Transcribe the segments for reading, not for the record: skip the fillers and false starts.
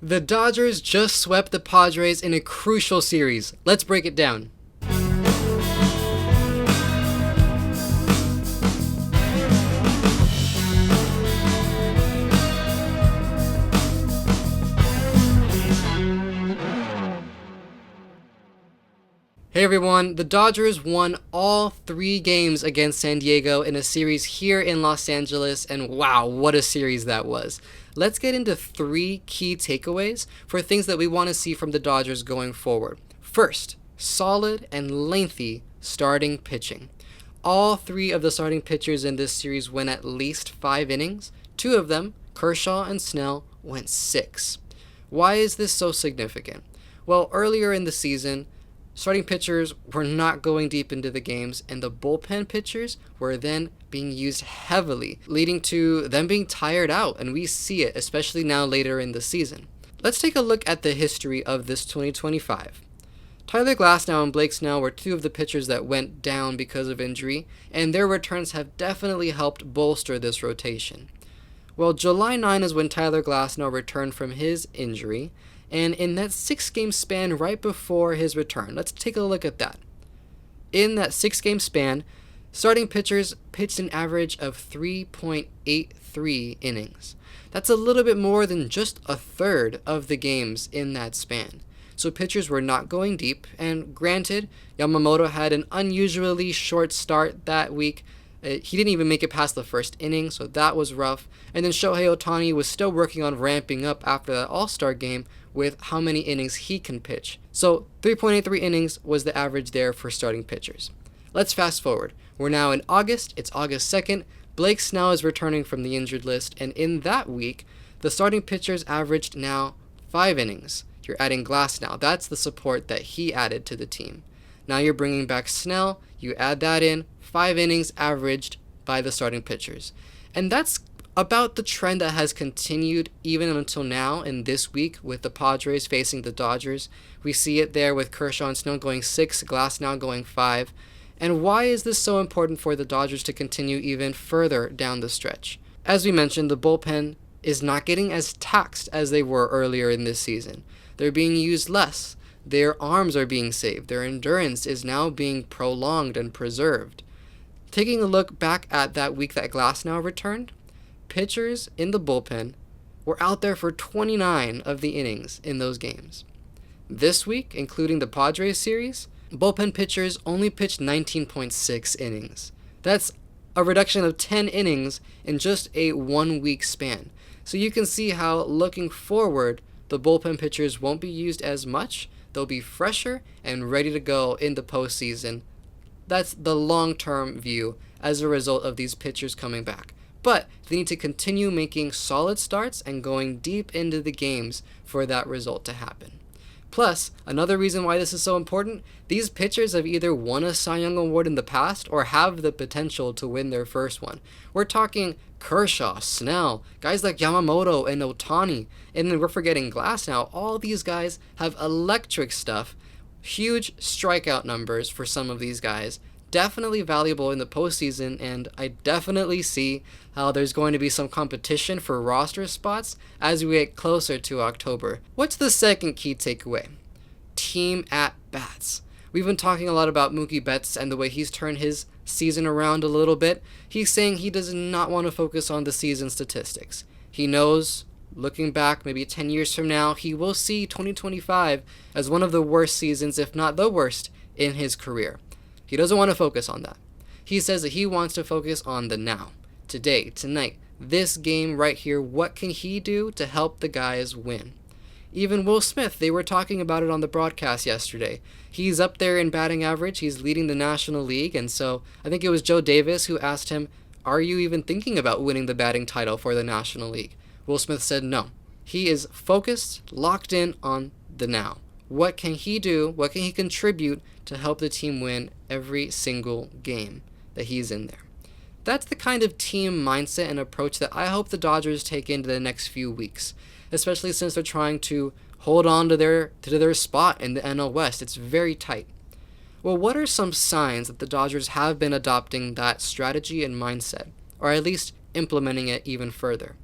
The Dodgers just swept the Padres in a crucial series. Let's break it down. Hey everyone, the Dodgers won all 3 games against San Diego in a series here in Los Angeles, and wow, what a series that was. Let's get into 3 key takeaways for things that we want to see from the Dodgers going forward. First, solid and lengthy starting pitching. All 3 of the starting pitchers in this series went at least 5 innings. 2 of them, Kershaw and Snell, went 6. Why is this so significant? Well, earlier in the season, starting pitchers were not going deep into the games, and the bullpen pitchers were then being used heavily, leading to them being tired out, and we see it, especially now later in the season. Let's take a look at the history of this 2025. Tyler Glasnow and Blake Snell were 2 of the pitchers that went down because of injury, and their returns have definitely helped bolster this rotation. Well, July 9 is when Tyler Glasnow returned from his injury, and in that 6-game span right before his return, let's take a look at that. In that 6-game span, starting pitchers pitched an average of 3.83 innings. That's a little bit more than just a third of the games in that span. So pitchers were not going deep, and granted, Yamamoto had an unusually short start that week. He didn't even make it past the first inning, so that was rough. And then Shohei Ohtani was still working on ramping up after that All-Star game with how many innings he can pitch. So 3.83 innings was the average there for starting pitchers. Let's fast forward. We're now in August. It's August 2nd. Blake Snell is returning from the injured list, and in that week, the starting pitchers averaged now 5 innings. You're adding Glasnow. That's the support that he added to the team. Now you're bringing back Snell. You add that in, 5 innings averaged by the starting pitchers. And that's about the trend that has continued even until now in this week with the Padres facing the Dodgers. We see it there with Kershaw and Snell going 6, Glasnow going 5. And why is this so important for the Dodgers to continue even further down the stretch? As we mentioned, the bullpen is not getting as taxed as they were earlier in this season. They're being used less. Their arms are being saved. Their endurance is now being prolonged and preserved. Taking a look back at that week that Glasnow returned, pitchers in the bullpen were out there for 29 of the innings in those games. This week, including the Padres series, bullpen pitchers only pitched 19.6 innings. That's a reduction of 10 innings in just a 1-week span. So you can see how, looking forward, the bullpen pitchers won't be used as much. They'll be fresher and ready to go in the postseason. That's the long-term view as a result of these pitchers coming back. But they need to continue making solid starts and going deep into the games for that result to happen. Plus, another reason why this is so important, these pitchers have either won a Cy Young Award in the past or have the potential to win their first one. We're talking Kershaw, Snell, guys like Yamamoto and Ohtani, and then we're forgetting Glasnow. All these guys have electric stuff, huge strikeout numbers for some of these guys, definitely valuable in the postseason, and I definitely see how there's going to be some competition for roster spots as we get closer to October. What's the second key takeaway? Team at bats. We've been talking a lot about Mookie Betts and the way he's turned his season around a little bit. He's saying he does not want to focus on the season statistics. He knows, looking back maybe 10 years from now, he will see 2025 as one of the worst seasons, if not the worst, in his career. He doesn't want to focus on that. He says that he wants to focus on the now. Today, tonight, this game right here, what can he do to help the guys win? Even Will Smith, they were talking about it on the broadcast yesterday. He's up there in batting average. He's leading the National League. And so I think it was Joe Davis who asked him, are you even thinking about winning the batting title for the National League? Will Smith said no. He is focused, locked in on the now. What can he do? What can he contribute to help the team win every single game that he's in there? That's the kind of team mindset and approach that I hope the Dodgers take into the next few weeks, especially since they're trying to hold on to their spot in the NL West. It's very tight. Well, what are some signs that the Dodgers have been adopting that strategy and mindset, or at least implementing it even further?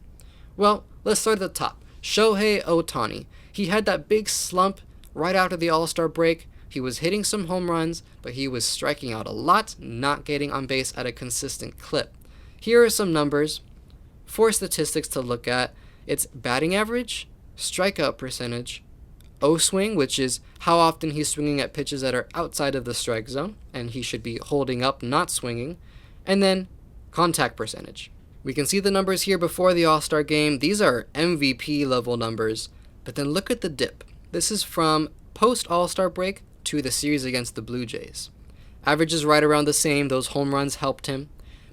Well, let's start at the top. Shohei Ohtani. He had that big slump right after the All-Star break. He was hitting some home runs, but he was striking out a lot, not getting on base at a consistent clip. Here are some numbers, 4 statistics to look at. It's batting average, strikeout percentage, O-swing, which is how often he's swinging at pitches that are outside of the strike zone, and he should be holding up, not swinging, and then contact percentage. We can see the numbers here before the All-Star game. These are MVP level numbers, but then look at the dip. This is from post-All-Star break to the series against the Blue Jays. Average is right around the same. Those home runs helped him,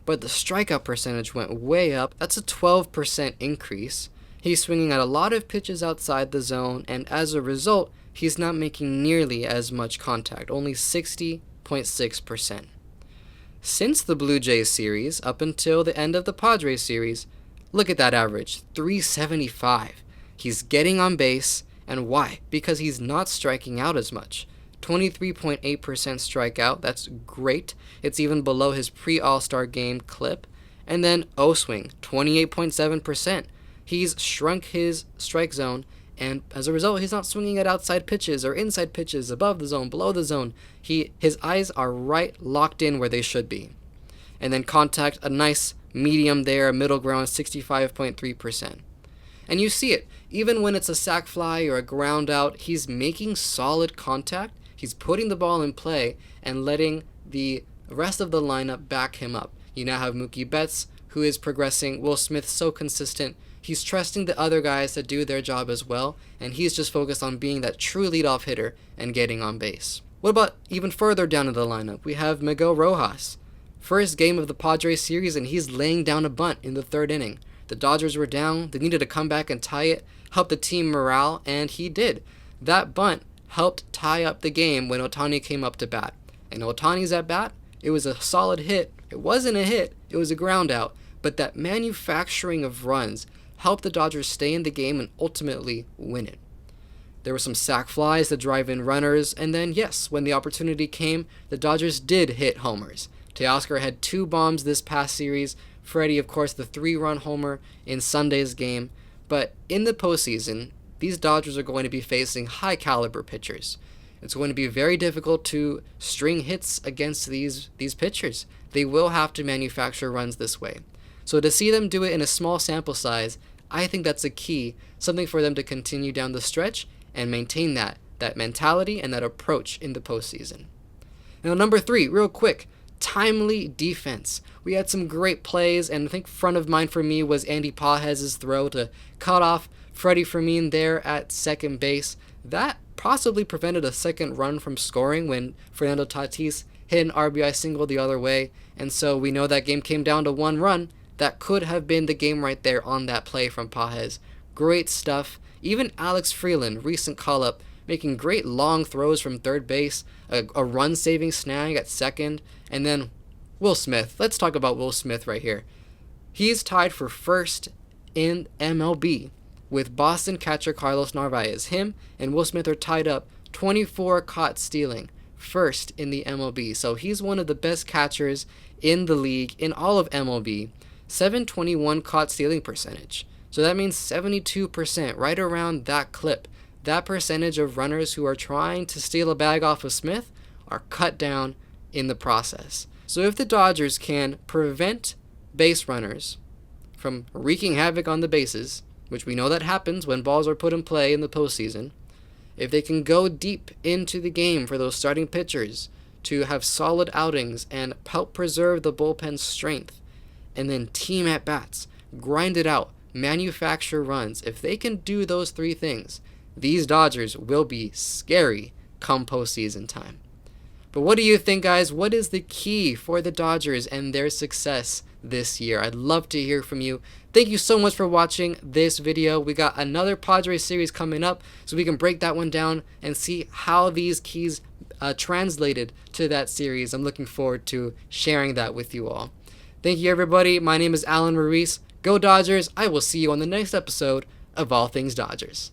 but the strikeout percentage went way up. That's a 12% increase. He's swinging at a lot of pitches outside the zone, and as a result, he's not making nearly as much contact, only 60.6%. Since the Blue Jays series, up until the end of the Padres series, look at that average, 375. He's getting on base, and why? Because he's not striking out as much. 23.8% strikeout, that's great. It's even below his pre-All-Star game clip. And then O-swing, 28.7%. He's shrunk his strike zone, and as a result, he's not swinging at outside pitches or inside pitches, above the zone, below the zone. His eyes are right locked in where they should be. And then contact, a nice medium there, middle ground, 65.3%. And you see it, even when it's a sac fly or a ground out, he's making solid contact. He's putting the ball in play and letting the rest of the lineup back him up. You now have Mookie Betts, who is progressing. Will Smith, so consistent. He's trusting the other guys to do their job as well, and he's just focused on being that true leadoff hitter and getting on base. What about even further down in the lineup? We have Miguel Rojas. First game of the Padres series, and he's laying down a bunt in the 3rd inning. The Dodgers were down. They needed to come back and tie it, help the team morale, and he did. That bunt helped tie up the game when Ohtani came up to bat. And Ohtani's at bat, it was a solid hit. It wasn't a hit, it was a ground out. But that manufacturing of runs helped the Dodgers stay in the game and ultimately win it. There were some sac flies to drive in runners, and then yes, when the opportunity came, the Dodgers did hit homers. Teoscar had 2 bombs this past series. Freddie, of course, the 3-run homer in Sunday's game. But in the postseason, these Dodgers are going to be facing high-caliber pitchers. It's going to be very difficult to string hits against these pitchers. They will have to manufacture runs this way. So to see them do it in a small sample size, I think that's a key, something for them to continue down the stretch and maintain that mentality and that approach in the postseason. Now, number 3, real quick, timely defense. We had some great plays, and I think front of mind for me was Andy Pajez's throw to cut off Freddie Fermin there at second base. That possibly prevented a second run from scoring when Fernando Tatis hit an RBI single the other way, and so we know that game came down to 1 run. That could have been the game right there on that play from Pajez. Great stuff. Even Alex Freeland, recent call-up, making great long throws from third base, a run-saving snag at second, and then Will Smith. Let's talk about Will Smith right here. He's tied for first in MLB with Boston catcher Carlos Narvaez. Him and Will Smith are tied up 24 caught stealing, first in the MLB. So he's one of the best catchers in the league, in all of MLB. 721 caught stealing percentage. So that means 72%, right around that clip. That percentage of runners who are trying to steal a bag off of Smith are cut down in the process. So if the Dodgers can prevent base runners from wreaking havoc on the bases, which we know that happens when balls are put in play in the postseason, if they can go deep into the game for those starting pitchers to have solid outings and help preserve the bullpen's strength, and then team at-bats, grind it out, manufacture runs, if they can do those 3 things, these Dodgers will be scary come postseason time. But what do you think, guys? What is the key for the Dodgers and their success this year? I'd love to hear from you. Thank you so much for watching this video. We got another Padres series coming up, so we can break that one down and see how these keys translated to that series. I'm looking forward to sharing that with you all. Thank you, everybody. My name is Alan Ruiz. Go Dodgers. I will see you on the next episode of All Things Dodgers.